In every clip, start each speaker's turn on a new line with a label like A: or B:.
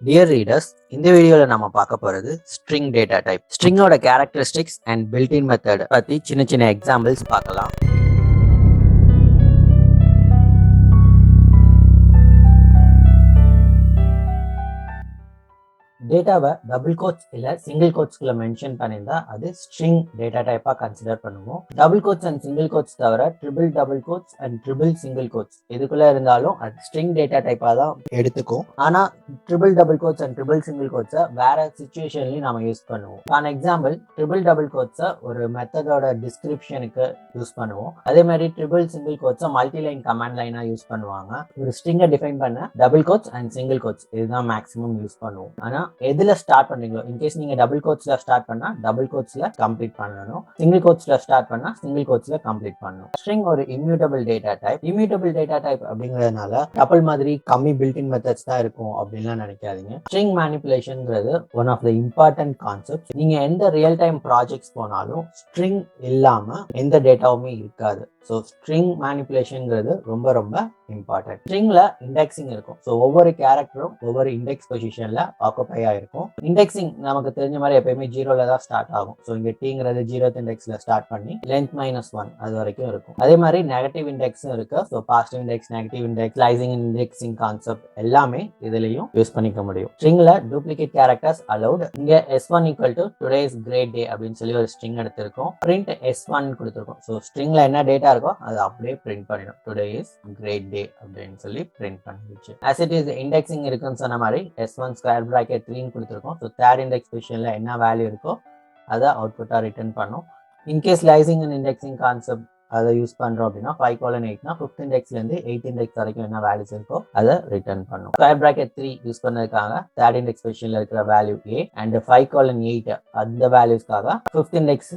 A: Dear readers, இந்த வீடியோல நம்ம பார்க்க போறது string data type. Stringோட characteristics and built-in method பத்தி சின்ன சின்ன examples பார்க்கலாம். டேட்டாவை டபுள் கோட்ஸ் இல்ல சிங்கிள் கோட்ஸ்குள்ள மென்ஷன் பண்ணியிருந்தா அது ஸ்ட்ரிங் டேட்டா டைப்பா கன்சிடர் பண்ணுவோம். Double quotes and single quotes தவிர triple double quotes and triple single quotes இதுக்குள்ள இருந்தாலும் அது ஸ்ட்ரிங் டேட்டா டைப்பா தான் எடுத்துக்கும். ஆனா triple double quotes and triple single கோட்ஸை வேற சுச்சுவேஷன்லயும் நம்ம யூஸ் பண்ணுவோம். ஃபார் எக்ஸாம்பிள் ட்ரிபிள் டபுள் கோட்ஸை ஒரு மெத்தடோட டிஸ்கிரிப்ஷனுக்கு யூஸ் பண்ணுவோம். அதே மாதிரி ட்ரிபிள் சிங்கிள் கோட்ஸை மல்டி லைன் கமாண்ட் லைனா யூஸ் பண்ணுவாங்க. ஒரு ஸ்ட்ரிங்கை டிஃபைன் பண்ண double quotes and single quotes இதுதான் மேக்ஸிமம் யூஸ் பண்ணுவோம். ஆனா எதுல ஸ்டார்ட் பண்றீங்களோ இன்கேஸ் நீங்க டபுள் கோட்ஸ்ல ஸ்டார்ட் பண்ணா டபுள் கோட்ஸ்ல கம்ப்ளீட் பண்ணணும், சிங்கிள் கோட்ஸ்ல ஸ்டார்ட் பண்ணா சிங்கிள் கோட்ஸ்ல கம்ப்ளீட் பண்ணணும். ஸ்ட்ரிங் ஒரு immutable data type. Immutable data type அப்படிங்கிறதுனால டபுள் மாதிரி கம்மி பில்டின் மெத்தட்ஸ் தான் இருக்கும் அப்படின்லாம் நினைக்காதீங்க. ஸ்ட்ரிங் மேனிபுலேஷன்ங்கிறது one of the important concept. நீங்க எந்த ரியல் டைம் ப்ராஜெக்ட்ஸ் போனாலும் ஸ்ட்ரிங் இல்லாம எந்த டேட்டாவுமே இருக்காது. ஸோ ஸ்ட்ரிங் மேனிபுலேஷன்ங்கிறது ரொம்ப ரொம்ப இம்பார்ட்டன்ட். ஸ்ட்ரிங்ல இண்டெக்ஸிங் இருக்கும். ஸோ ஒவ்வொரு கேரக்டரும் ஒவ்வொரு இண்டெக்ஸ் பொசிஷன்ல ஆக்குபை ஆயிருக்கும். இண்டெக்ஸிங் நமக்கு தெரிஞ்ச மாதிரி எப்பயுமே ஜீரோல தான் ஸ்டார்ட் ஆகும். ஸோ இங்க டீங்கிறது 0th இண்டெக்ஸ்ல ஸ்டார்ட் பண்ணி லென்த் -1 அது வரைக்கும் இருக்கும். அதே மாதிரி நெகட்டிவ் இண்டெக்ஸும் இருக்கு. So positive index, negative index, slicing indexing concept எல்லாமே இதுலயும் யூஸ் பண்ணிக்க முடியும். ஸ்ட்ரிங்ல டூப்ளிகேட் கேரக்டர்ஸ் அலௌட். இங்க S1 equal to today's great day அப்படின்னு சொல்லி ஒரு ஸ்ட்ரிங் எடுத்திருக்கோம். பிரிண்ட் S1 கொடுத்துருக்கோம். ஸோ ஸ்ட்ரிங்ல என்ன டேட்டா இருக்கோ அது அப்படியே பிரிண்ட் பண்ணிடும். டுடே இஸ் கிரேட் டே அப்படின்னு சொல்லி பிரிண்ட் பண்ணிடுச்சு. as it is இண்டெக்ஸிங் இருக்குன்னு சொன்ன மாதிரி S1 ஸ்கொயர் பிராக்கெட் 3 கொடுத்துருக்கோம். ஸோ தேர்ட் இண்டெக்ஸ் பொசிஷன்ல என்ன வேல்யூ இருக்கோ அதை அவுட்புட்டா ரிட்டர்ன் பண்ணும். In case slicing and indexing concept அதை யூஸ் பண்றோம் அப்படின்னா 5:8னா 5th இண்டெக்ஸ்ல இருந்து 8th இண்டெக்ஸ் வரைக்கும் என்ன வேல்யூஸ் இருக்கோ அதை ரிட்டர்ன் பண்ணும். ஸ்கொயர் பிராக்கெட் 3 யூஸ் பண்ணதுக்காக தேர்ட் இண்டெக்ஸ் பொசிஷன்ல இருக்கிற வேல்யூ A அண்ட் 5:8 அந்த வேல்யூஸ்க்காக 5th index,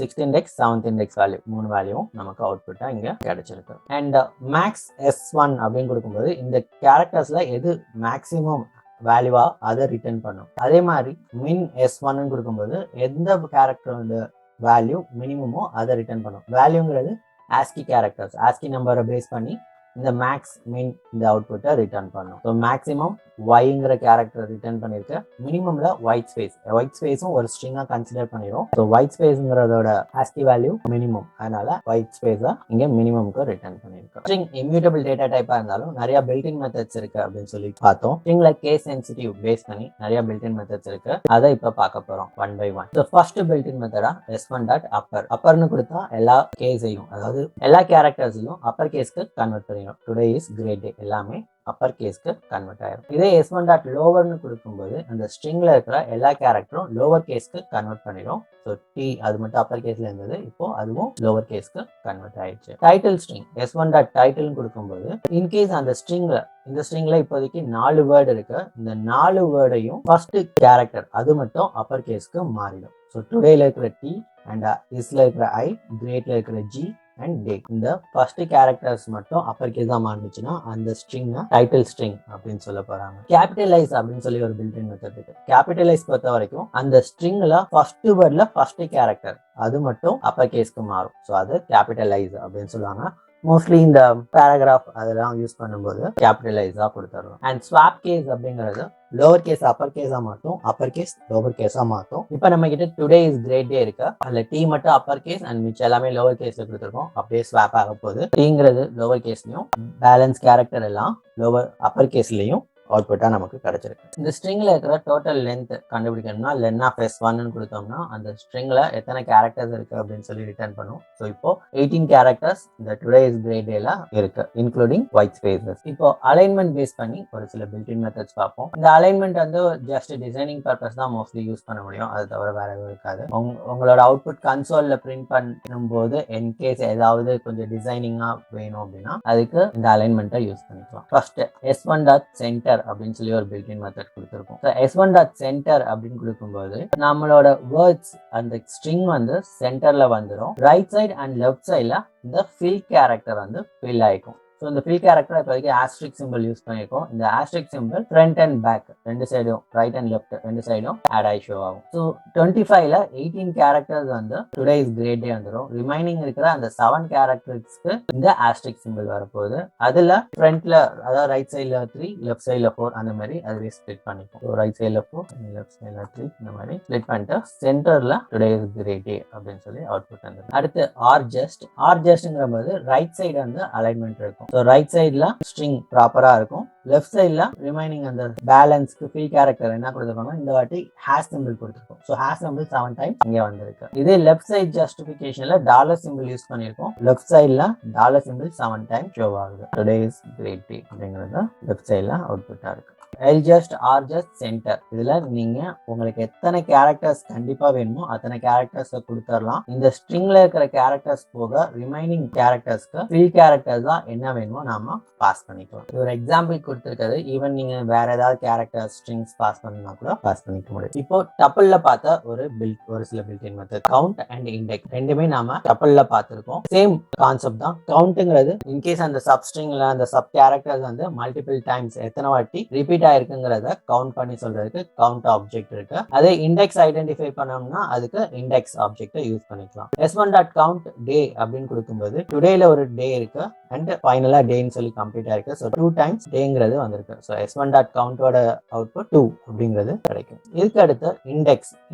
A: 6th index, 7th index value மூணு வேல்யூவும் நமக்கு அவுட்புட்டா இங்க கிடைச்சிருக்கு. அண்ட் மேக்ஸ் S1 அப்படின்னு கொடுக்கும்போது இந்த கேரக்டர்ஸ்ல எது மேக்ஸிமம் வேல்யூவா அதை ரிட்டர்ன் பண்ணும். அதே மாதிரி மின் S1 கொடுக்கும்போது எந்த கேரக்டர் வந்து வேல்யூ மினிமமோ அதை ரிட்டர்ன் பண்ணும். வேல்யூங்கிறது ஆஸ்கி கேரக்டர்ஸ், ஆஸ்கி நம்பரை பேஸ் பண்ணி இந்த மேக்ஸ் மின் இந்த அவுட்புட்டை ரிட்டர்ன் பண்ணும். ஸோ மேக்ஸிமம் ஒய்ங்கிற கேரக்டர் ரிட்டர்ன் பண்ணிருக்கு. மினிமம்ல ஒயிட் ஸ்பேஸ், ஒயிட் ஸ்பேஸும் ஒரு ஸ்ட்ரிங்கா கன்சிடர் பண்ணிடும். ஸோ ஒயிட் ஸ்பேஸ்ங்கிறதோட ஆஸ்கி வேல்யூ மினிமம், அதனால ஒயிட் ஸ்பேஸா இங்க மினிமம்க்கு ரிட்டர்ன் பண்ணிருக்கு. ஸ்ட்ரிங் இம்யூட்டபிள் டேட்டா டைப்பா இருந்தாலும் நிறைய பில்டின் மெத்தட்ஸ் இருக்கு அப்படின்னு சொல்லி பார்த்தோம். ஸ்ட்ரிங்ல கேஸ் சென்சிட்டிவ் பேஸ் பண்ணி நிறைய பில்டின் மெத்தட்ஸ் இருக்கு. அதை இப்ப பார்க்க போறோம் one by one. So first built in மெத்தடா S1.upper. அப்பர்னு கொடுத்தா எல்லா கேஸையும், அதாவது எல்லா கேரக்டர்ஸையும் அப்பர் கேஸ்க்கு கன்வெர்ட் பண்ணிடும். டுடே இஸ் கிரேட் டே எல்லாமே அப்பர் கேஸ்க்கு கன்வெர்ட் ஆயிரும். இதே S1.lowerன்னு கொடுக்கும்போது அந்த ஸ்ட்ரிங்ல இருக்கிற எல்லா கேரக்டரும் லோவர் கேஸ்க்கு கன்வெர்ட் பண்ணிடும். ஸோ T அது மட்டும் அப்பர் கேஸ்ல இருந்தது, இப்போ அதுவும் லோவர் கேஸ்க்கு கன்வெர்ட் ஆயிடுச்சு. டைட்டில் ஸ்ட்ரிங் S1.titleன்னு கொடுக்கும்போது இன்கேஸ் அந்த ஸ்ட்ரிங்ல, இந்த ஸ்ட்ரிங்ல இப்போதைக்கு 4 வேர்டு இருக்கு. இந்த 4 வேர்டையும் ஃபர்ஸ்ட் கேரக்டர் அது மட்டும் அப்பர் கேஸ்க்கு மாறிடும். ஸோ டுடேல இருக்கிற T அண்ட் இஸ்ல இருக்கிற I, கிரேட்ல இருக்கிற G அண்ட் டே, இந்த ஃபர்ஸ்ட் கேரக்டர்ஸ் மட்டும் அப்பர் கேஸ் தான் மாறிச்சுன்னா அந்த ஸ்ட்ரிங்கை டைட்டில் ஸ்ட்ரிங் அப்படின்னு சொல்ல போறாங்க. கேபிட்டலைஸ் அப்படின்னு சொல்லி ஒரு பில்டின் மெத்தட் இருக்கு. கேபிட்டலைஸ் பொறுத்த வரைக்கும் அந்த ஸ்ட்ரிங்ல ஃபர்ஸ்ட் வேர்ட்ல ஃபர்ஸ்ட் கேரக்டர் அது மட்டும் அப்பர் கேஸ்க்கு மாறும். ஸோ அது கேபிட்டலைஸ் அப்படின்னு சொல்லுவாங்க. மோஸ்ட்லி இந்த பேராகிராஃப் அதெல்லாம் யூஸ் பண்ணும்போது கேபிட்டலைஸா கொடுத்துருவோம். அண்ட் ஸ்வாப் கேஸ் அப்படிங்கிறது லோவர் கேஸ் அப்பர் கேஸா மாற்றும், அப்பர் கேஸ் லோவர் கேஸா மாற்றும். இப்போ நம்ம கிட்ட டுடே இஸ் கிரேட் டே இருக்கு. அதுல T மட்டும் அப்பர் கேஸ் அண்ட் மிச்சம் எல்லாமே லோவர் கேஸ்ல கொடுத்துருக்கோம். அப்படியே ஸ்வாப் ஆக போகுது. Tங்கிறது லோவர் கேஸ்லயும், பேலன்ஸ் கேரக்டர் எல்லாம் லோவர் அப்பர் கேஸ்லயும் அவுட்புட்டா நமக்கு கிடைச்சிருக்கு. இந்த ஸ்ட்ரிங்ல இருக்கிற டோட்டல் லென்த் கண்டுபிடிக்கணும்னா லென் ஆஃப் S1 கொடுத்தோம்னா அந்த ஸ்ட்ரிங்ல எத்தனை கேரக்டர்ஸ் இருக்கு அப்படின்னு சொல்லி ரிட்டர்ன் பண்ணும். ஸோ இப்போ 18 கேரக்டர்ஸ் இந்த டுடே இஸ் கிரேட் டேல இருக்கு, இன்க்ளூடிங் ஒயிட் ஸ்பேசஸ். இப்போ அலைன்மெண்ட் பேஸ் பண்ணி ஒரு சில பில்டின் மெத்தட்ஸ் பார்ப்போம். இந்த அலைன்மெண்ட் வந்து ஜஸ்ட் டிசைனிங் பர்பஸ் தான் மோஸ்ட்லி யூஸ் பண்ண முடியும், அது தவிர வேற எதுவும் இருக்காது. உங்களோட அவுட்புட் கன்சோல்ல பிரிண்ட் பண்ணும்போது இன்கேஸ் ஏதாவது கொஞ்சம் டிசைனிங்கா வேணும் அப்படின்னா அதுக்கு இந்த அலைன்மெண்ட்டை யூஸ் பண்ணிக்கலாம். ஃபர்ஸ்ட் S1.center அப்படின்னு சொல்லி ஒரு பில்டின் மெத்தட் கொடுத்துருக்கோம். S1.center அப்படின்னு கொடுக்கும்போது நம்மளோட வேர்ட்ஸ் அந்த ஸ்ட்ரிங் வந்து சென்டர்ல வந்துடும். ரைட் சைடு அண்ட் லெஃப்ட் சைட்ல இந்த ஃபில் கேரக்டர் வந்து ஃபில் ஆயிக்கும். ஸோ இந்த ஃபில் கேரக்டர் இப்போதைக்கு ஆஸ்ட்ரிக் சிம்பிள் யூஸ் பண்ணியிருக்கோம். இந்த asterisk symbol front and back ரெண்டு சைடும், ரைட் அண்ட் லெஃப்ட் ரெண்டு சைடும் ஆட் ஆகி ஷோ ஆகும். ஸோ 25ல 18 கேரக்டர்ஸ் வந்து டுடே இஸ் கிரேட் டே வந்துடும். ரிமைனிங் இருக்கிற அந்த 7 கேரக்டர்ஸ்க்கு இந்த ஆஸ்ட்ரிக் சிம்பிள் வரப்போகுது. அதுல ஃப்ரண்ட்ல அதாவது ரைட் சைட்ல 3, லெஃப்ட் சைட்ல 4 அந்த மாதிரி அதுவே ஸ்ப்ளிட் பண்ணிப்போம். ஸோ ரைட் சைட்ல 4, லெஃப்ட் சைட்ல 3 இந்த மாதிரி ஸ்ப்ளிட் பண்ணிட்டு சென்டர்ல டுடே இஸ் கிரேட் டே அப்படின்னு சொல்லி அவுட்புட் வந்துடும். அடுத்து ஆர் ஜஸ்ட்ங்கிற போது ரைட் சைடு வந்து அலைன்மெண்ட் இருக்கும். ஸோ ரைட் சைட்ல ஸ்ட்ரிங் ப்ராப்பரா இருக்கும். லெஃப்ட் சைட்ல ரிமைனிங் அந்த பேலன்ஸ்க்கு ஃபில் கேரக்டர் என்ன கொடுத்துருக்கோம், இந்த வாட்டி ஹேஷ் சிம்பிள் கொடுத்துருக்கோம். ஸோ ஹேஷ் சிம்பிள் 7 டைம்ஸ் இங்கே வந்திருக்கு. இதே லெஃப்ட் சைட் ஜஸ்டிஃபிகேஷன்ல டாலர் சிம்பிள் யூஸ் பண்ணியிருக்கோம். லெஃப்ட் சைட்ல டாலர் சிம்பிள் 7 டைம் ஷோ ஆகுது. டுடே இஸ் கிரேட் டே அப்படிங்கிறது லெஃப்ட் சைட்ல அவுட்புட்டா இருக்கு. எல்ஜஸ்ட் ஆர்ஜஸ்ட் சென்டர் இதுல நீங்க உங்களுக்கு எத்தனை கேரக்டர்ஸ் கண்டிப்பா வேணுமோ அத்தனை கேரக்டர்ஸ் கொடுத்துடலாம். இந்த ஸ்ட்ரிங்ல இருக்கிற கேரக்டர்ஸ் போக ரிமைனிங் கேரக்டர்ஸ்க்கு ஃபில் கேரக்டர்ஸ் தான் என்ன வேணுமோ நாம பாஸ் பண்ணிக்கலாம். ஒரு எக்ஸாம்பிள் கொடுத்துருக்கிறது. ஈவன் நீங்க வேற ஏதாவது கேரக்டர் ஸ்ட்ரிங்ஸ் பாஸ் பண்ணா கூட பாஸ் பண்ணிக்க முடியும். இப்போ டப்பிள்ல பார்த்த ஒரு சில built-in method count and index ரெண்டுமே நாம டப்பிள்ல பார்த்திருக்கோம். சேம் கான்செப்ட் தான். கவுண்ட்ங்கிறது இன்கேஸ் அந்த சப்ஸ்ட்ரிங்ல அந்த சப் கேரக்டர்ஸ் வந்து மல்டிபிள் டைம்ஸ் எத்தனை வாட்டி ரிப்பீட் இருக்குங்கிறத கவுண்ட் பண்ணி சொல்றதுக்கு கவுண்ட் ஆப்ஜெக்ட் இருக்கு. அதே இண்டெக்ஸ் ஐடென்டிஃபை பண்ணோம்னா அதுக்கு இண்டெக்ஸ் ஆப்ஜெக்ட் யூஸ் பண்ணிக்கலாம். s1.count டே அப்படின்னு கொடுக்கும்போது டுடேல ஒரு டே இருக்கு அண்ட் ஃபைனலா டேன்னு சொல்லி கம்ப்ளீட் ஆயிருக்கு. ஸோ 2 டைம்ஸ் டேங்கிறது வந்திருக்கு. ஸோ s1.countோட அவுட்புட் 2 அப்படிங்கிறது கிடைக்கும். இதுக்கு அடுத்து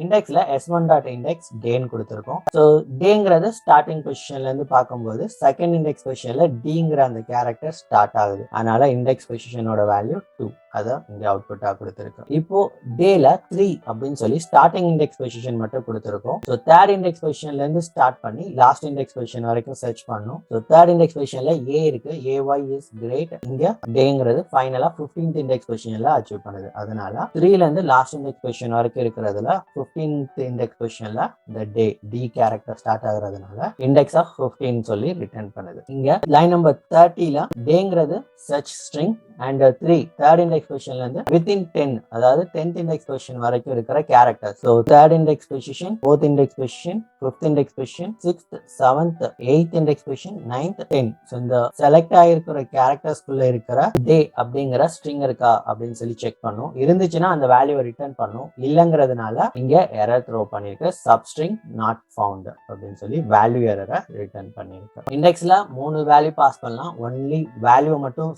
A: இண்டெக்ஸ்ல s1.index டேன்னு கொடுத்துருக்கோம். ஸோ டேங்கிறது ஸ்டார்டிங் பொசிஷன்ல இருந்து பார்க்கும்போது செகண்ட் இண்டெக்ஸ் பொசிஷன்ல டிங்கிற அந்த கேரக்டர் ஸ்டார்ட் ஆகுது. அதனால இண்டெக்ஸ் பொசிஷனோட வேல்யூ 2 அதை இங்க அவுட்புட்டா கொடுத்துருக்கோம். இப்போ டேல 3 அப்படின்னு சொல்லி ஸ்டார்டிங் இண்டெக்ஸ் பொசிஷன் மட்டும் கொடுத்துருக்கோம். ஸோ தேர்ட் இண்டெக்ஸ் பொசிஷன்ல இருந்து ஸ்டார்ட் பண்ணி லாஸ்ட் இண்டெக்ஸ் பொசிஷன் வரைக்கும் சர்ச் பண்ணும். ஸோ தேர்ட் இண்டெக்ஸ் பொசிஷன்ல ஏ இருக்கு. AY is great. இங்க டேங்கிறது ஃபைனலா 15th இண்டெக்ஸ் பொசிஷன்ல அச்சீவ் பண்ணுது. அதனால 3ல இருந்து லாஸ்ட் இண்டெக்ஸ் பொசிஷன் வரைக்கும் இருக்கிறதுல 15th இண்டெக்ஸ் பொசிஷன்ல இந்த டே டி கேரக்டர் ஸ்டார்ட் ஆகுறதுனால இண்டெக்ஸ் ஆஃப் 15 சொல்லி ரிட்டர்ன் பண்ணுது. இங்க லைன் நம்பர் 30ல டேங்கிறது search string and 3 third index பொசிஷன்ல இருந்து வித்தின் 10 அதாவது 10th இண்டெக்ஸ் பொசிஷன் வரைக்கும் இருக்கிற character. So third index position, 4th index position, 5th index position, 6th, 7th, 8th index position, 9th, 10. So இந்த செலக்ட் ஆகிருக்கிற கேரக்டர்ஸ்குள்ள இருக்கிற டே அப்படிங்கிற ஸ்ட்ரிங் இருக்கா அப்படின்னு சொல்லி செக் பண்ணும். இருந்துச்சுன்னா அந்த வேல்யூவை ரிட்டர்ன் பண்ணும். இல்லைங்கிறதுனால இங்க எரர் த்ரோ பண்ணிருக்கு. சப்ஸ்ட்ரிங் நாட் ஃபவுண்ட் அப்படின்னு சொல்லி வேல்யூ எரரை ரிட்டர்ன் பண்ணிருக்கு. இண்டெக்ஸ்ல 3 வேல்யூ பாஸ் பண்ணலாம். ஒன்லி வேல்யூ மட்டும்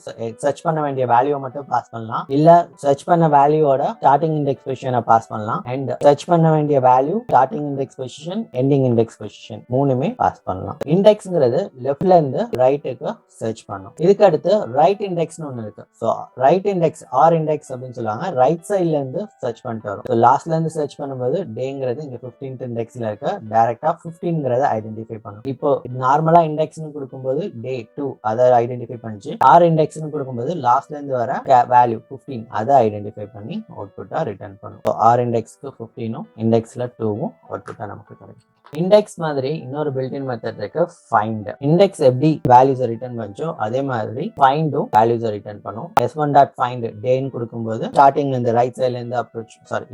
A: சர்ச் பண்ண வேண்டிய வேல்யூ மட்டும் பாஸ் பண்ணலாம். இல்ல சர்ச் பண்ண வேல்யூவோட ஸ்டார்டிங் இண்டெக்ஸ் பொசிஷனை பாஸ் பண்ணலாம். அண்ட் சர்ச் பண்ண வேண்டிய value starting index position, ending index position மூணுமே பாஸ் பண்ணலாம். இண்டெக்ஸ்ங்கிறது லெஃப்ட்ல இருந்து ரைட்டுக்கு சர்ச் பண்ணும். இதுக்கு அடுத்து ரைட் இண்டெக்ஸ்னு ஒன்று இருக்கு. So right index R index அப்படின்னு சொல்லுவாங்க. ரைட் சைட்ல இருந்து சர்ச் பண்ணிட்டு வரும். ஸோ லாஸ்ட்ல இருந்து சர்ச் பண்ணும்போது டேங்கிறது இங்க 15th இண்டெக்ஸ்ல இருக்க டைரக்டா 15ங்கிறத ஐடென்டிஃபை பண்ணும். இப்போ நார்மலா இண்டெக்ஸ்னு கொடுக்கும்போது டே 2 அதை ஐடென்டிஃபை பண்ணிச்சு. ஆர் இண்டெக்ஸ்னு கொடுக்கும்போது லாஸ்ட்ல இருந்து வர வேல்யூ 15 அதை ஐடென்டிஃபை பண்ணி அவுட்புட்டா ரிட்டர்ன் பண்ணும். ஆர் இண்டெக்ஸ்க்கு 15ம் இண்டெக்ஸ்ல 2ம் அவுட்புட்டா நமக்கு கிடைக்கும். இண்டெக்ஸ் மாதிரி இன்னொரு பில்ட்-இன் மெத்தட் இருக்கு ஃபைண்ட். இண்டெக்ஸ் எப்படி வேல்யூஸ் ரிட்டர்ன் பண்ணோ அதே மாதிரி ஃபைண்டும் வேல்யூஸ் ரிட்டர்ன் பண்ணும். s1.find டேன்னு கொடுக்கும்போது ஸ்டார்டிங்ல இருந்து ரைட் சைட்ல இருந்து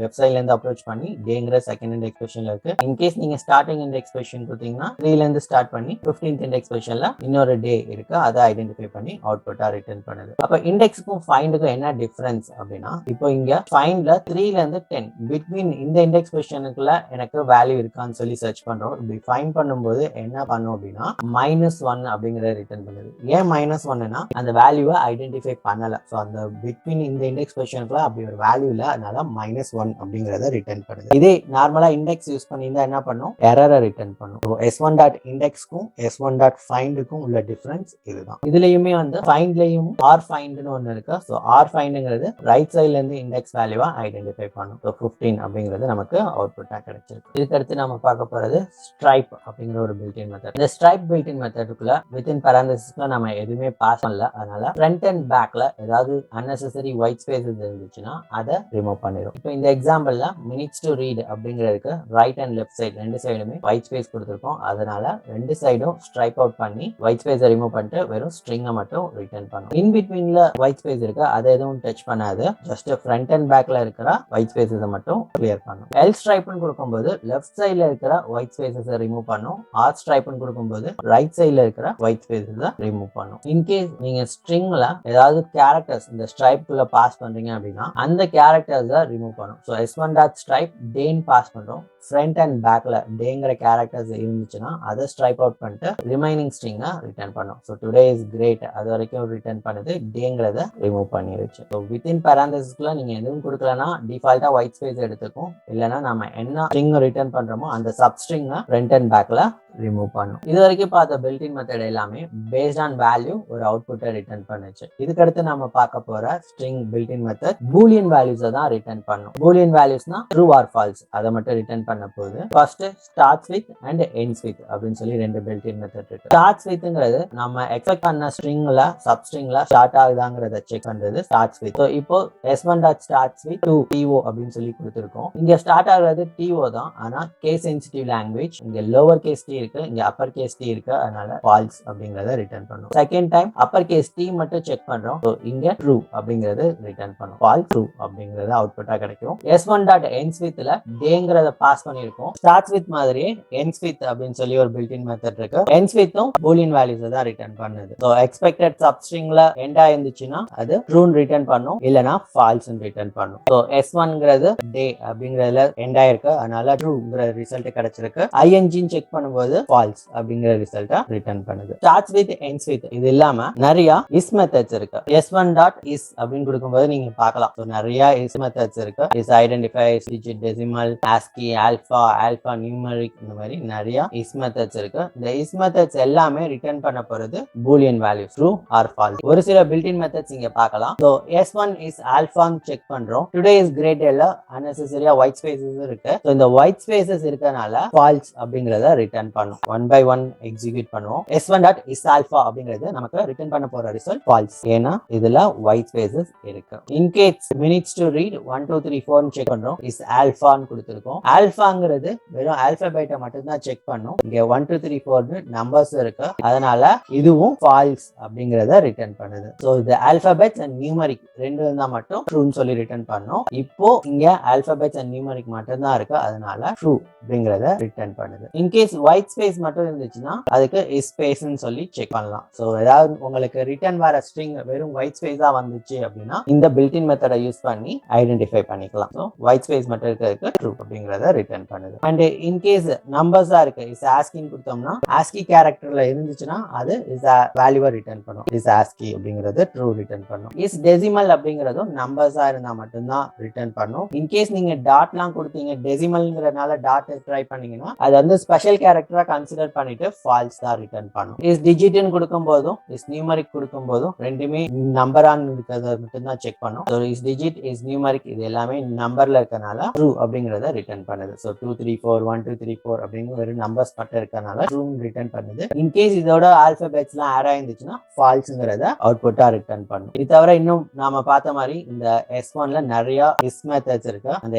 A: லெஃப்ட் சைட்ல இருந்து அப்ரோச் பண்ணி டேங்கிற செகண்ட் இண்டெக்ஸ் பொசிஷன்ல இருக்கு. இன்கேஸ் நீங்க ஸ்டார்டிங் இண்டெக்ஸ் பொசிஷன் கொடுத்தீங்கன்னா 3ல இருந்து ஸ்டார்ட் பண்ணி 15th இண்டெக்ஸ் பொசிஷன்ல இன்னொரு டே இருக்கு. அதை ஐடென்டிஃபை பண்ணி அவுட்புட்டா ரிட்டர்ன் பண்ணுது. அப்ப இண்டெக்ஸ்க்கும் ஃபைண்டுக்கும் என்ன டிஃபரன்ஸ் அப்படின்னா, இப்போ இங்க ஃபைண்ட்ல 3ல இருந்து 10 பிட்வீன் இந்த இண்டெக்ஸ் பொசிஷனுக்குள்ள எனக்கு வேல்யூ இருக்கான்னு சொல்லி சர்ச் பண்றோம். இப்படி ஃபைண்ட் பண்ணும்போது என்ன பண்ணும் அப்படின்னா -1 அப்படிங்கறத ரிட்டர்ன் பண்ணுது. ஏன் -1னா அந்த வேல்யூவை ஐடென்டிஃபை பண்ணல. ஸோ அந்த பிட்வீன் இந்த இண்டெக்ஸ் பொசிஷனுக்குள்ள அப்படி ஒரு வேல்யூ இல்ல. அதனால -1 அப்படிங்கறத ரிட்டர்ன் பண்ணுது. இதே நார்மலா இண்டெக்ஸ் யூஸ் பண்ணியிருந்தா என்ன பண்ணும், எரரை ரிட்டர்ன் பண்ணும். s1.indexக்கும் s1.findக்கும் உள்ள டிஃபரன்ஸ் இதுதான். இதுலயுமே வந்து ஃபைண்ட்லயும் ஆர் ஃபைண்ட்னு ஒன்னு இருக்கு. ஸோ ஆர் ஃபைண்டுங்கிறது ரைட் சைட்ல இருந்து இண்டெக்ஸ் வேல்யூவா ஐடென்டிஃபை பண்ணும். ஸோ 15 அப்படிங்கிறது நமக்கு அவுட்புட்டா கிடைச்சிருக்கு. இதுக்கு அடுத்து நம்ம பார்க்க போறது ஸ்ட்ரைப் அப்படிங்கிற ஒரு பில்ட்-இன் மெத்தட். இந்த ஸ்ட்ரைப் பில்ட்-இன் மெத்தடுக்குள்ள வித்தின் பேரந்தசிஸ்ல நம்ம எதுவுமே பாஸ் பண்ணல. அதனால ஃப்ரண்ட் அண்ட் பேக்ல ஏதாவது அன்னெசரி ஒயிட் ஸ்பேசஸ் இருந்துச்சுன்னா அதை ரிமூவ் பண்ணிடும். இப்போ இந்த எக்ஸாம்பிள்ல மினிட்ஸ் டு ரீட் அப்படிங்கிறதுக்கு ரைட் அண்ட் லெஃப்ட் சைடு ரெண்டு சைடுமே ஒயிட் ஸ்பேஸ் கொடுத்துருக்கோம். அதனால ரெண்டு சைடும் ஸ்ட்ரைப் அவுட் பண்ணி ஒயிட் ஸ்பேஸை ரிமூவ் பண்ணிட்டு வெறும் ஸ்ட்ரிங்கை மட்டும் ரிட்டர்ன் பண்ணும். இன் பிட்வீன்ல ஒயிட் ஸ்பேஸ் இருக்கு அதை எதுவும் டச் பண்ணாது, ஜஸ்ட் ஃப்ரண்ட் அண்ட் பேக்ல இருக்கிற ஒயிட் ஸ்பேசஸ் மட்டும் கிளியர் பண்ணும். எல் ஸ்ட்ரைப்னு கொடுக்கும்போது லெஃப்ட் சைட்ல இருக்கிற ஒயிட் ஸ்பேசஸ் ரிமூவ் பண்ணும். ஆர் ஸ்ட்ரைப்னு கொடுக்கும்போது ரைட் சைட்ல இருக்கிற ஒயிட் ஸ்பேசஸ் ரிமூவ் பண்ணும். இன்கேஸ் நீங்க ஸ்ட்ரிங்ல ஏதாவது கேரக்டர்ஸ் இந்த ஸ்ட்ரைப்குள்ள பாஸ் பண்றீங்க அப்படின்னா அந்த கேரக்டர்ஸ் ரிமூவ் பண்ணும். ஸோ S1 டாட் ஸ்ட்ரைப் டேன்னு பாஸ் பண்றோம், ஃப்ரண்ட் அண்ட் பேக்ல டேங்கிற கேரக்டர்ஸ் இருந்துச்சுன்னா அதை ஸ்ட்ரைப் அவுட் பண்ணிட்டு ரிமைனிங் ஸ்ட்ரிங்கை ரிட்டர்ன் பண்ணும். ஸோ டுடே இஸ் கிரேட் அது வரைக்கும் ரிட்டர்ன் பண்ணுது, டேங்கிறத ரிமூவ் பண்ணிருச்சு. ஸோ வித்தின் பேராந்தசிஸ்க்குள்ள நீங்க எதுவும் கொடுக்கலன்னா டிஃபால்ட்டா ஒயிட் ஸ்பேஸ் எடுத்துக்கும், இல்லைன்னா நம்ம என்ன ஸ்ட்ரிங் ரிட்டர்ன் பண்றோமோ அந்த சப் ஸ்ட்ரிங்கை ஃப்ரண்ட் அண்ட் பேக்ல ரிமூவ் பண்ணும். இது வரைக்கும் பார்த்த பில்ட்-இன் மெத்தட் எல்லாமே பேஸ்ட் ஆன் வேல்யூ ஒரு அவுட்புட்டை ரிட்டர்ன் பண்ணுச்சு. இதுக்கடுத்து நம்ம பார்க்க போற ஸ்ட்ரிங் பில்ட்-இன் மெத்தட் பூலியன் வேல்யூஸை தான் ரிட்டர்ன் பண்ணும். பூலியன் வேல்யூஸ்னா ட்ரூ ஆர் ஃபால்ஸ் அதை மட்டும் ரிட்டர்ன் பண்ண போகுது. First starts with and ends with அப்படின்னு சொல்லி ரெண்டு பில்ட்-இன் மெத்தட் இருக்கு. ஸ்டார்ட்ஸ் வித்ங்கிறது நம்ம எக்ஸ்பெக்ட் பண்ண ஸ்ட்ரிங்ல சப் ஸ்ட்ரிங்ல ஸ்டார்ட் ஆகுதாங்கிறத செக் பண்றது ஸ்டார்ட்ஸ் வித். இப்போ S1 dot starts with to TO அப்படின்னு சொல்லி கொடுத்துருக்கோம். இங்க ஸ்டார்ட் ஆகுறது TO தான், ஆனா கேஸ் சென்சிட்டிவ் லாங்குவேஜ், இங்க லோவர் கேஸ் டி இருக்கு, இங்க அப்பர் கேஸ் டி இருக்கு, அதனால ஃபால்ஸ் அப்படிங்கறத ரிட்டர்ன் பண்ணும். Second time upper case D மட்டும் செக் பண்றோம், சோ இங்க ட்ரூ அப்படிங்கறது ரிட்டர்ன் பண்ணும். ஃபால்ஸ் ட்ரூ அப்படிங்கறது அவுட்புட்டா கிடைக்கும். S1 டாட் எண்ட்ஸ் வித்ல டேங்கிறத பாஸ் பண்ணிருக்கோம். ஸ்டார்ட்ஸ் வித் மாதிரியே எண்ட்ஸ் வித் அப்படின்னு சொல்லி ஒரு பில்ட்-இன் மெத்தட் இருக்கு. எண்ட்ஸ் வித்தும் பூலியன் வேல்யூஸ் தான் ரிட்டர்ன் பண்ணுது. சோ எக்ஸ்பெக்டட் சப்ஸ்ட்ரிங்ல எண்ட் ஆயிருந்துச்சுன்னா அது ட்ரூன்னு ரிட்டர்ன் பண்ணும், இல்லனா ஃபால்ஸ் ரிட்டர்ன் பண்ணும். சோ S1ங்கிறது டே அப்படிங்கறதுல எண்ட் ஆயிருக்கு, அதனால ட்ரூங்கிற ரிசல்ட் கிடைச்சிருக்கு. ING செக் பண்ணும்போது ஃபால்ஸ் அப்படிங்கிற ரிசல்ட்டை ரிட்டர்ன் பண்ணுது. ஸ்டார்ட்ஸ் வித் எண்ட்ஸ் வித் இது இல்லாம நிறைய இஸ் மெத்தட்ஸ் இருக்கு. S1 டாட் இஸ் அப்படின்னு கொடுக்கும்போது நீங்க பார்க்கலாம், நிறைய இஸ் மெத்தட்ஸ் இருக்கு. Is identify, digit, decimal, ASCII, alpha, alpha numeric, இந்த மாதிரி நிறைய இஸ் மெத்தட்ஸ் இருக்கு. இந்த இஸ் மெத்தட்ஸ் எல்லாமே ரிட்டர்ன் பண்ண போறது Boolean values true or false. ஒரு சில பில்ட்-இன் மெத்தட்ஸ் இங்க பார்க்கலாம். சோ S1 இஸ் ஆல்பான்னு செக் பண்றோம். டுடே இஸ் கிரேட் டேல அன்னெசரியா ஒயிட் ஸ்பேசஸ் இருக்கு. சோ இந்த ஒயிட் ஸ்பேசஸ் இருக்கனால ஃபால்ஸ் அப்படிங்கறத ரிட்டர்ன் பண்ணும். ஒன் பை ஒன் எக்ஸிக்யூட் பண்ணுவோம். S1 டாட் இஸ் ஆல்பா அப்படிங்கிறது நமக்கு ரிட்டர்ன் பண்ண போற ரிசல்ட் ஃபால்ஸ், ஏன்னா இதுல ஒயிட் ஸ்பேசஸ் இருக்கு. In case minutes to read 1 2 3 4 check பண்றோம், இஸ் ஆல்பான்னு கொடுத்திருக்கோம். ஆல்பாங்கிறது வெறும் ஆல்பபெட்டை மட்டும் தான் செக் பண்ணும். இங்க 1 2 3 4 நம்பர்ஸ் இருக்கு, அதனால இதுவும் ஃபால்ஸ் அப்படிங்கறத ரிட்டர்ன் பண்ணுது. சோ இது ஆல்பபெட்ஸ் அண்ட் நியூமரிக் ரெண்டு இருந்தா மட்டும் ட்ரூன்னு சொல்லி ரிட்டர்ன் பண்ணும். இப்போ இங்க ஆல்பபெட்ஸ் அண்ட் நியூமரிக் மட்டும் தான் இருக்கு, அதனால ட்ரூ அப்படிங்கறத ரிட்டர்ன் பண்ணுது. இன்கேஸ் ஒயிட் ஸ்பேஸ் மட்டும் இருந்துச்சுன்னா அதுக்கு இஸ் ஸ்பேஸ்னு சொல்லி செக் பண்ணலாம். சோ ஏதாவது உங்களுக்கு ரிட்டர்ன் வர ஸ்ட்ரிங் வெறும் ஒயிட் ஸ்பேஸா வந்துச்சு அப்படின்னா இந்த பில்ட்-இன் மெத்தடை யூஸ் பண்ணி ஐடென்டிஃபை பண்ணிக்கலாம். சோ ஒயிட் ஸ்பேஸ் மட்டும் இருக்கிறதுக்கு ட்ரூ அப்படிங்கறத ரிட்டர்ன் பண்ணுது. அண்ட் இன்கேஸ் நம்பர்ஸா இருக்கு, இஸ் ஆஸ்கின்னு கொடுத்தோம்னா ஆஸ்கி கேரக்டர்ல இருந்துச்சுன்னா அது இஸ் வேல்யூவை ரிட்டர்ன் பண்ணும். இஸ் ஆஸ்கி அப்படிங்கிறது ட்ரூ ரிட்டர்ன் பண்ணும். இஸ் டெசிமல் அப்படிங்கிறதும் நம்பர்ஸா இருந்தா மட்டும்தான் ரிட்டர்ன் பண்ணும். இன்கேஸ் நீங்க டாட்லாம் கொடுத்தீங்க, டெசிமல்ங்கிறதுனால டாட் ட்ரை பண்ணீங்கன்னா அது வந்து ஸ்பெஷல் கேரக்டரா கன்சிடர் பண்ணிட்டு ஃபால்ஸ் தான் ரிட்டர்ன் பண்ணும். இஸ் டிஜிட்னு கொடுக்கும் போதும் இஸ் நியூமரிக் கொடுக்கும் போதும் ரெண்டுமே நம்பரான் இருக்கிறத மட்டும் தான் செக் பண்ணும். So is digit is numeric இது எல்லாமே நம்பர்ல இருக்கனால ட்ரூ அப்படிங்கறத ரிட்டர்ன் பண்ணுது. ஸோ 2 3 4 1 2 3 4 அப்படிங்கிற ஒரு நம்பர்ஸ் மட்டும் இருக்கனால ட்ரூ ரிட்டர்ன் பண்ணுது. இன்கேஸ் இதோட ஆல்பபெட்ஸ் எல்லாம் ஆட் ஆயிருந்துச்சுன்னா ஃபால்ஸ்ங்கிறத அவுட்புட்டா ரிட்டர்ன் பண்ணும். இது தவிர இன்னும் நாம பார்த்த மாதிரி இந்த S1ல நிறைய இஸ் மெத்தட்ஸ் இருக்கு. அந்த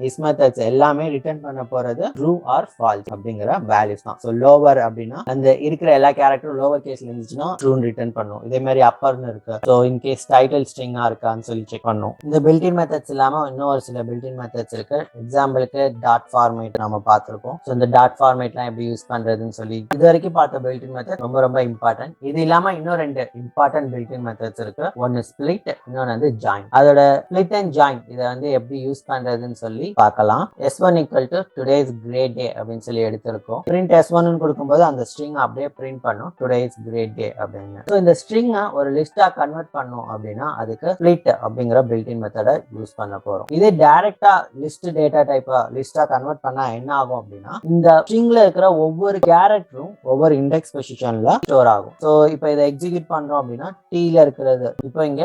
A: இஸ் மெத்தட்ஸ் எல்லாமே ரிட்டர்ன் பண்ண போறது ட்ரூ ஆர் ஃபால்ஸ் அப்படிங்கிற வேல்யூஸ் தான். ஸோ லோவர் அப்படின்னா அந்த இருக்கிற எல்லா கேரக்டரும் லோவர் கேஸ்ல இருந்துச்சுன்னா ட்ரூன்னு ரிட்டர்ன் பண்ணும். இதே மாதிரி அப்பர்னு இருக்கு, ஸோ இன்கேஸ் டைட்டில் ஸ்ட்ரிங்கா இருக்கான்னு சொல்லி செக் பண்ணும். இந்த பில்ட்-இன் மெத்தட்ஸ் இல்லாம இன்னும் ஒரு சில பில்ட்-இன் மெத்தட்ஸ் இருக்கு. எக்ஸாம்பிளுக்கு டாட் ஃபார்மேட் நம்ம பார்த்திருக்கோம். ஸோ இந்த டாட் ஃபார்மேட்லாம் எப்படி யூஸ் பண்றதுன்னு சொல்லி இது வரைக்கும் பார்த்த பில்ட்-இன் மெத்தட் ரொம்ப ரொம்ப இம்பார்ட்டன்ட். இது இல்லாம இன்னும் ரெண்டு இம்பார்ட்டன்ட் பில்ட்-இன் மெத்தட்ஸ் இருக்கு. ஒன்னு ஸ்பிளிட், இன்னொன்னு வந்து ஜாயின். அதோட ஸ்பிளிட் அண்ட் ஜாயின் இதை வந்து எப்படி யூஸ் பண்றதுன்னு சொல்லி பார்க்கலாம். S1 equal to today is great day அப்படின்னு சொல்லி எடுத்திருக்கோம். பிரிண்ட் S1 கொடுக்கும்போது அந்த ஸ்ட்ரிங் அப்படியே பிரிண்ட் பண்ணும் டுடே இஸ் கிரேட் டே அப்படின்னு. ஸோ இந்த ஸ்ட்ரிங்கை ஒரு லிஸ்டா கன்வெர்ட் பண்ணும் அப்படின்னா அதுக்கு ஸ்பிளிட் அப்படிங்கிற பில்ட்-இன் மெத்தடை யூஸ் பண்ண போறோம். இதே டைரக்டா லிஸ்ட் டேட்டா டைப்பா லிஸ்டா கன்வெர்ட் பண்ணா என்ன ஆகும் அப்படின்னா இந்த ஸ்ட்ரிங்ல இருக்கிற ஒவ்வொரு கேரக்டரும் ஒவ்வொரு இண்டெக்ஸ் பொசிஷன்ல ஸ்டோர் ஆகும். ஸோ இப்போ இதை எக்ஸிக்யூட் பண்றோம் அப்படின்னா டீல இருக்கிறது இப்போ இங்க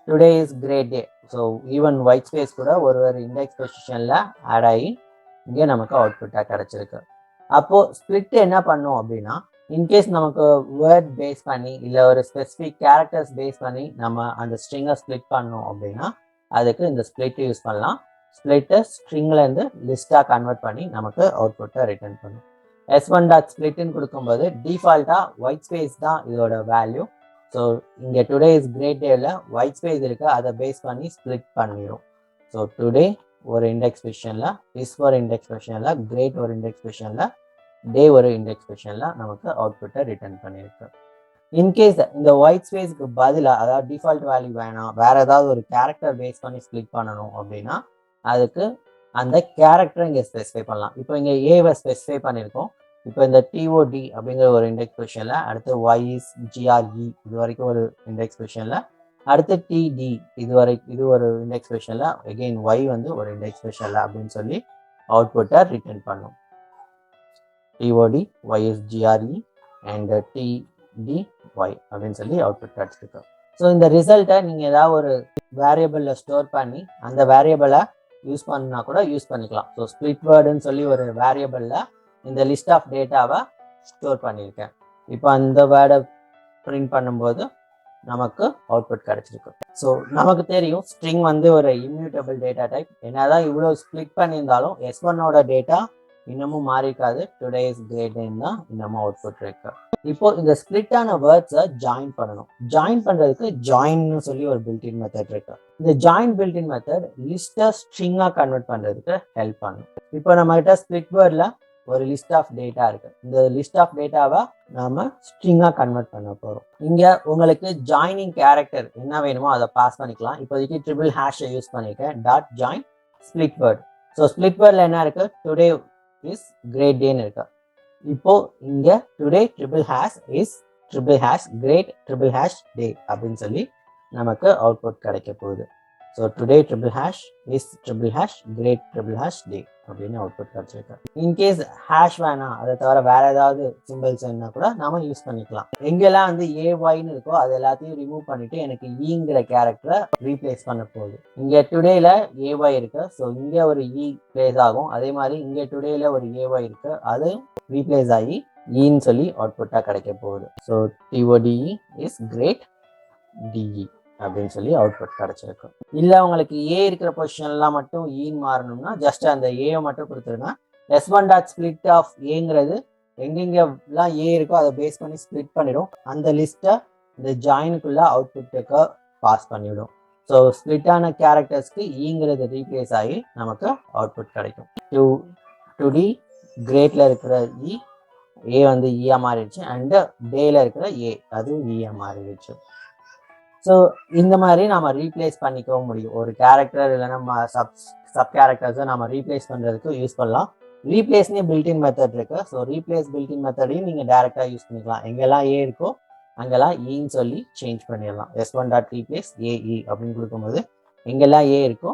A: today is great day. So even white space கூட ஒரு இண்டெக்ஸ் பொசிஷன்ல ஆட் ஆகி இங்கே நமக்கு அவுட்புட்டா கிடைச்சிருக்கு. அப்போ ஸ்பிளிட் என்ன பண்ணும் அப்படின்னா இன்கேஸ் நமக்கு வேர்ட் பேஸ் பண்ணி இல்லை ஒரு ஸ்பெசிஃபிக் கேரக்டர்ஸ் பேஸ் பண்ணி நம்ம அந்த ஸ்ட்ரிங்கை ஸ்பிளிட் பண்ணோம் அப்படின்னா அதுக்கு இந்த ஸ்பிளிட் யூஸ் பண்ணலாம். ஸ்பிளிட்டை ஸ்ட்ரிங்ல இருந்து லிஸ்டா கன்வெர்ட் பண்ணி நமக்கு அவுட்புட்டை ரிட்டர்ன் பண்ணும். S1 டாட் ஸ்பிளிட்னு கொடுக்கும்போது டிஃபால்ட்டா ஒயிட் ஸ்பேஸ் தான் இதோட வேல்யூ. ஸோ இங்கே டுடே இஸ் கிரேட் டேவில் ஒயிட் ஸ்பேஸ் இருக்குது, அதை பேஸ் பண்ணி ஸ்ப்ளிட் பண்ணிடும். ஸோ டுடே ஒரு இண்டெக்ஸ் பொசிஷனில், இஸ் ஒரு இண்டெக்ஸ் பொசிஷனில், கிரேட் ஒரு இண்டெக்ஸ் பொசிஷனில், டே ஒரு இண்டெக்ஸ் பொசிஷனில் நமக்கு அவுட்புட்டை ரிட்டர்ன் பண்ணியிருக்கு. இன்கேஸ் இந்த ஒயிட் ஸ்பேஸ்க்கு பதிலாக, அதாவது டிஃபால்ட் வேல்யூ வேணாம், வேறு ஏதாவது ஒரு கேரக்டர் பேஸ் பண்ணி ஸ்ப்ளிட் பண்ணணும் அப்படின்னா அதுக்கு அந்த கேரக்டரை இங்கே ஸ்பெசிஃபை பண்ணலாம். இப்போ இங்கே ஏவை ஸ்பெசிஃபை பண்ணியிருக்கோம். இப்போ இந்த டிஓடி அப்படிங்கிற ஒரு இண்டெக்ஸ் பொசிஷனில், அடுத்து ஒய்ஸ் ஜிஆர்இ இது வரைக்கும் ஒரு இண்டெக்ஸ் பொசிஷனில், அடுத்து டிடி இது ஒரு இண்டெக்ஸ் பொசிஷனில், அகெயின் ஒய் வந்து ஒரு இண்டெக்ஸ் பொசிஷனில் அப்படின்னு சொல்லி அவுட்புட்டை ரிட்டர்ன் பண்ணும். D O T Y S G R E and D D Y அப்படின்னு சொல்லி அவுட்புட் கிடச்சிருக்கு. ஸோ இந்த ரிசல்ட்டை நீங்கள் ஏதாவது ஒரு வேரியபிளில் ஸ்டோர் பண்ணி அந்த வேரியபிளை யூஸ் பண்ணா கூட யூஸ் பண்ணிக்கலாம். ஸோ ஸ்ப்ளிட் வேர்டுன்னு சொல்லி ஒரு வேரியபிளில் இந்த லிஸ்ட் ஆஃப் டேட்டாவை ஸ்டோர் பண்ணியிருக்கேன். இப்போ அந்த வேர்டை பிரிண்ட் பண்ணும்போது நமக்கு அவுட்புட் கிடைச்சிருக்கு. ஸோ நமக்கு தெரியும் ஸ்ட்ரிங் வந்து ஒரு இம்யூட்டபிள் டேட்டா டைப். என்னதான் இவ்வளோ ஸ்ப்ளிட் பண்ணியிருந்தாலும் S1ஓட டேட்டா இன்னமும் மாறிக்காது. டுடே இஸ் கிரேட் டேன்னு தான் இன்னமும் அவுட்புட் இருக்கு. இப்போ இந்த ஸ்பிளிட்டான வேர்ட்ஸை ஜாயின் பண்ணணும். ஜாயின் பண்ணுறதுக்கு ஜாயின்னு சொல்லி ஒரு பில்டின் மெத்தட் இருக்கு. இந்த ஜாயின் பில்டின் மெத்தட் லிஸ்ட்டை ஸ்ட்ரிங்காக கன்வெர்ட் பண்ணுறதுக்கு ஹெல்ப் பண்ணும். இப்போ நம்ம கிட்ட ஸ்பிளிட் வேர்டில் ஒரு லிஸ்ட் ஆஃப் டேட்டா இருக்கு. இந்த லிஸ்ட் ஆஃப் டேட்டாவை நாம ஸ்ட்ரிங்காக கன்வெர்ட் பண்ண போகிறோம். இங்கே உங்களுக்கு ஜாயினிங் கேரக்டர் என்ன வேணுமோ அதை பாஸ் பண்ணிக்கலாம். இப்போதைக்கு ட்ரிபிள் ஹேஷை யூஸ் பண்ணியிருக்கேன். Dot join split word. So split வேர்டில் என்ன இருக்கு? டுடே இஸ் கிரேட் டேன்னு இருக்கு. இப்போ இங்க today triple hash is triple hash great triple hash day அப்படின்னு சொல்லி நமக்கு அவுட்புட் கிடைக்க போகுது. So today triple hash is triple hash great triple hash day அப்படின்னு அவுட்புட் கிடைச்சிருக்கு. இன்கேஸ் ஹேஷ் வேணாம், அதை தவிர வேற ஏதாவது சிம்பிள்ஸ் என்ன கூட நாம யூஸ் பண்ணிக்கலாம். எங்கெல்லாம் வந்து ஏஒய்னு இருக்கோ அது எல்லாத்தையும் ரிமூவ் பண்ணிட்டு எனக்கு ஈங்கிற கேரக்டரை ரீப்ளேஸ் பண்ண போகுது. இங்க டுடேல ஏஒய் இருக்கு, ஸோ இங்க ஒரு இ பிளேஸ் ஆகும். அதே மாதிரி இங்க டுடேல ஒரு ஏஒய் இருக்கு, அது ரீப்ளேஸ் ஆகி ஈன்னு சொல்லி அவுட்புட்டா கிடைக்க போகுது. ஸோ டிஓடிஇ இஸ் கிரேட் டிஇ அப்படின்னு சொல்லி அவுட்புட் கிடைச்சிருக்கு. இல்லை உங்களுக்கு ஏ இருக்கிற பொசிஷன்லாம் மட்டும் ஈன்னு மாறணும்னா ஜஸ்ட் அந்த ஏவை மட்டும் கொடுத்துருங்க. S1 டாட் ஸ்பிளிட் ஆஃப் ஏங்கிறது எங்கெங்கெல்லாம் ஏ இருக்கோ அதை பேஸ் பண்ணி ஸ்பிளிட் பண்ணிடும். அந்த லிஸ்ட்டை இந்த ஜாயினுக்குள்ள அவுட்புட்டுக்கு பாஸ் பண்ணிவிடும். ஸோ ஸ்பிளிட்டான கேரக்டர்ஸ்க்கு ஈங்கிறது ரீப்ளேஸ் ஆகி நமக்கு அவுட்புட் கிடைக்கும். டுடி கிரேட்ல இருக்கிற இ ஏ வந்து ஈயா மாறிடுச்சு, அண்ட் டேல இருக்கிற ஏ அது ஈயா மாறிடுச்சு. ஸோ இந்த மாதிரி நம்ம ரீப்ளேஸ் பண்ணிக்கவும் முடியும். ஒரு கேரக்டர் இல்லைன்னா சப் கேரக்டர்ஸை நம்ம ரீப்ளேஸ் பண்ணுறதுக்கு யூஸ் பண்ணலாம். ரீப்ளேஸ்னே பில்டின் மெத்தட் இருக்கு. ஸோ ரீப்ளேஸ் பில்டின் மெத்தடையும் நீங்கள் டேரெக்டாக யூஸ் பண்ணிக்கலாம். எங்கெல்லாம் ஏ இருக்கோ அங்கெல்லாம் ஈன்னு சொல்லி சேஞ்ச் பண்ணிடலாம். S1 டாட் ரீப்ளேஸ் ஏஇ அப்படின்னு கொடுக்கும்போது எங்கெல்லாம் ஏ இருக்கோ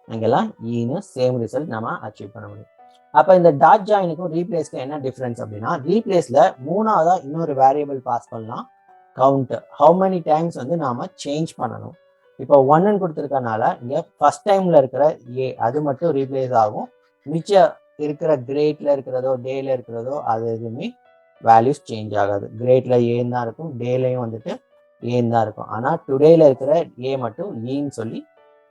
A: அங்கெல்லாம் ஈன்னு சேம் ரிசல்ட் நம்ம அச்சீவ் பண்ண முடியும். அப்போ இந்த டாட் ஜாயினுக்கும் ரீப்ளேஸ்க்கும் என்ன டிஃப்ரென்ஸ் அப்படின்னா, ரீப்ளேஸில் மூணாவதா இன்னொரு வேரியபிள் பாஸ் பண்ணலாம், கவுண்ட். ஹவு மெனி டைம்ஸ் வந்து நாம சேஞ்ச் பண்ணணும். இப்போ 1ன்னு கொடுத்துருக்கனால இங்கே ஃபர்ஸ்ட் டைம்ல இருக்கிற ஏ அது மட்டும் ரீப்ளேஸ் ஆகும். மிச்சம் இருக்கிற கிரேட்ல இருக்கிறதோ டேல இருக்கிறதோ அது எதுவுமே வேல்யூஸ் சேஞ்ச் ஆகாது. கிரேட்ல ஏன்னு தான் இருக்கும், டேலையும் வந்துட்டு ஏன்னு தான் இருக்கும். ஆனால் டுடேல இருக்கிற ஏ மட்டும் ஈன்னு சொல்லி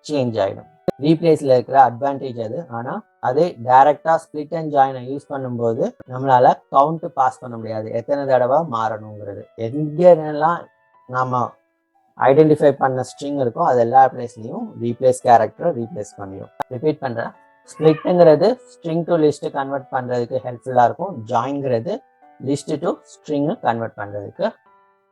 A: சேஞ்ச் ஆகிடும். ரீப்ளேஸ்ல இருக்கிற அட்வான்டேஜ் அது. ஆனால் அதே டைரக்டா ஸ்பிளிட் அண்ட் ஜாயினை யூஸ் பண்ணும்போது நம்மளால கவுண்ட் பாஸ் பண்ண முடியாது, எத்தனை தடவை மாறணுங்கிறது. எங்கெல்லாம் நாம ஐடென்டிஃபை பண்ண ஸ்ட்ரிங் இருக்கோ அது எல்லா பிளேஸ்லையும் ரீப்ளேஸ் கேரக்டரை ரீப்ளேஸ் பண்ணிடும். ரிப்பீட் பண்ணுறேன். ஸ்பிளிட்டுங்கிறது ஸ்ட்ரிங் டு லிஸ்ட் கன்வெர்ட் பண்ணுறதுக்கு ஹெல்ப்ஃபுல்லாக இருக்கும். ஜாயின்ங்கிறது லிஸ்ட் டு ஸ்ட்ரிங் கன்வெர்ட் பண்ணுறதுக்கு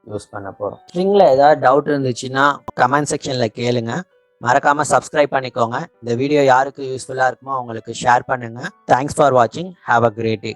A: யூஸ் பண்ண போகிறோம். ஸ்ட்ரிங்கில் ஏதாவது டவுட் இருந்துச்சுன்னா கமெண்ட் செக்ஷனில் கேளுங்க. மறக்காம சப்ஸ்கிரைப் பண்ணிக்கோங்க. இந்த வீடியோ யாருக்கு யூஸ்ஃபுல்லாக இருக்குமோ அவங்களுக்கு ஷேர் பண்ணுங்க. தேங்க்ஸ் ஃபார் வாட்சிங். Have a great day.